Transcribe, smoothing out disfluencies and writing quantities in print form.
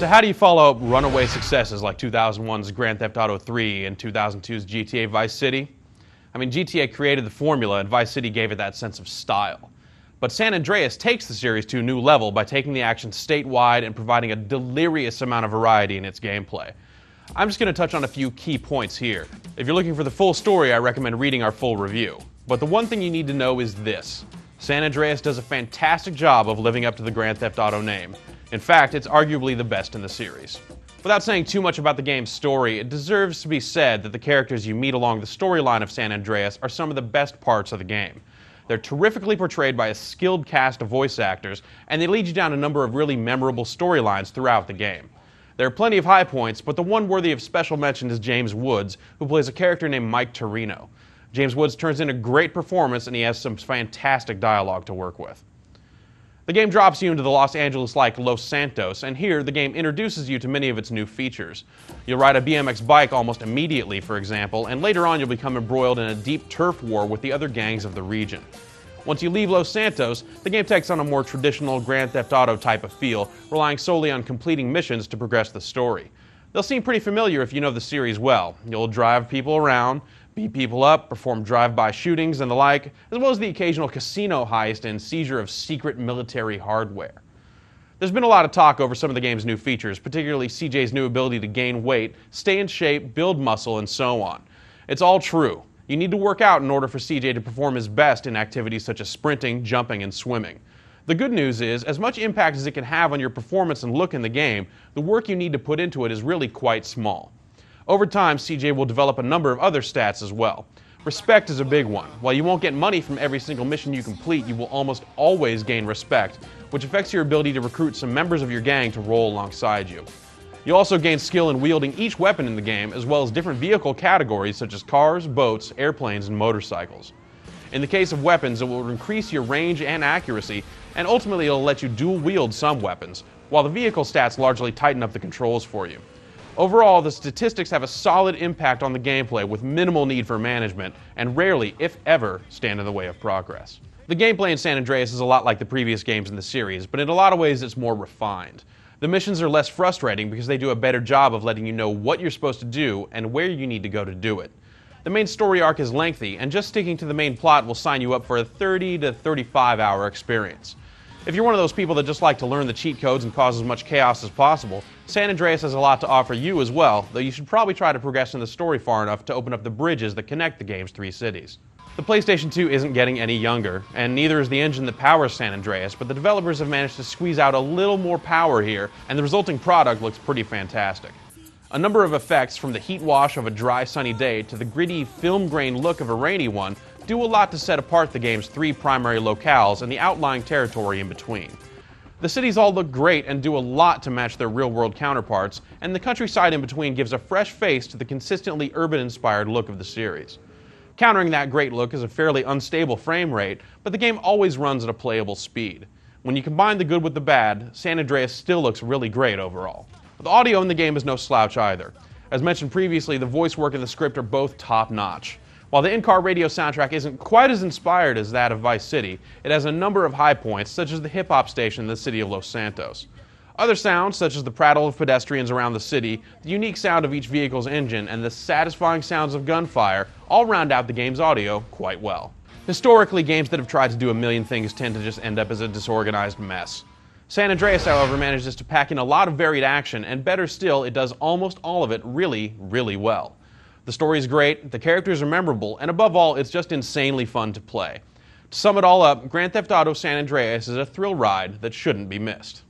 So how do you follow up runaway successes like 2001's Grand Theft Auto 3 and 2002's GTA Vice City? I mean, GTA created the formula and Vice City gave it that sense of style. But San Andreas takes the series to a new level by taking the action statewide and providing a delirious amount of variety in its gameplay. I'm just going to touch on a few key points here. If you're looking for the full story, I recommend reading our full review. But the one thing you need to know is this: San Andreas does a fantastic job of living up to the Grand Theft Auto name. In fact, it's arguably the best in the series. Without saying too much about the game's story, it deserves to be said that the characters you meet along the storyline of San Andreas are some of the best parts of the game. They're terrifically portrayed by a skilled cast of voice actors, and they lead you down a number of really memorable storylines throughout the game. There are plenty of high points, but the one worthy of special mention is James Woods, who plays a character named Mike Torino. James Woods turns in a great performance, and he has some fantastic dialogue to work with. The game drops you into the Los Angeles-like Los Santos, and here the game introduces you to many of its new features. You'll ride a BMX bike almost immediately, for example, and later on you'll become embroiled in a deep turf war with the other gangs of the region. Once you leave Los Santos, the game takes on a more traditional Grand Theft Auto type of feel, relying solely on completing missions to progress the story. They'll seem pretty familiar if you know the series well. You'll drive people around, beat people up, perform drive-by shootings and the like, as well as the occasional casino heist and seizure of secret military hardware. There's been a lot of talk over some of the game's new features, particularly CJ's new ability to gain weight, stay in shape, build muscle, and so on. It's all true. You need to work out in order for CJ to perform his best in activities such as sprinting, jumping, and swimming. The good news is, as much impact as it can have on your performance and look in the game, the work you need to put into it is really quite small. Over time, CJ will develop a number of other stats as well. Respect is a big one. While you won't get money from every single mission you complete, you will almost always gain respect, which affects your ability to recruit some members of your gang to roll alongside you. You'll also gain skill in wielding each weapon in the game, as well as different vehicle categories such as cars, boats, airplanes, and motorcycles. In the case of weapons, it will increase your range and accuracy, and ultimately it'll let you dual wield some weapons, while the vehicle stats largely tighten up the controls for you. Overall, the statistics have a solid impact on the gameplay with minimal need for management, and rarely, if ever, stand in the way of progress. The gameplay in San Andreas is a lot like the previous games in the series, but in a lot of ways it's more refined. The missions are less frustrating because they do a better job of letting you know what you're supposed to do and where you need to go to do it. The main story arc is lengthy, and just sticking to the main plot will sign you up for a 30 to 35 hour experience. If you're one of those people that just like to learn the cheat codes and cause as much chaos as possible, San Andreas has a lot to offer you as well, though you should probably try to progress in the story far enough to open up the bridges that connect the game's three cities. The PlayStation 2 isn't getting any younger, and neither is the engine that powers San Andreas, but the developers have managed to squeeze out a little more power here, and the resulting product looks pretty fantastic. A number of effects, from the heat wash of a dry sunny day to the gritty film grain look of a rainy one, do a lot to set apart the game's three primary locales and the outlying territory in between. The cities all look great and do a lot to match their real-world counterparts, and the countryside in between gives a fresh face to the consistently urban-inspired look of the series. Countering that great look is a fairly unstable frame rate, but the game always runs at a playable speed. When you combine the good with the bad, San Andreas still looks really great overall. The audio in the game is no slouch either. As mentioned previously, the voice work and the script are both top-notch. While the in-car radio soundtrack isn't quite as inspired as that of Vice City, it has a number of high points, such as the hip-hop station in the city of Los Santos. Other sounds, such as the prattle of pedestrians around the city, the unique sound of each vehicle's engine, and the satisfying sounds of gunfire, all round out the game's audio quite well. Historically, games that have tried to do a million things tend to just end up as a disorganized mess. San Andreas, however, manages to pack in a lot of varied action, and better still, it does almost all of it really, really well. The story is great, the characters are memorable, and above all, it's just insanely fun to play. To sum it all up, Grand Theft Auto San Andreas is a thrill ride that shouldn't be missed.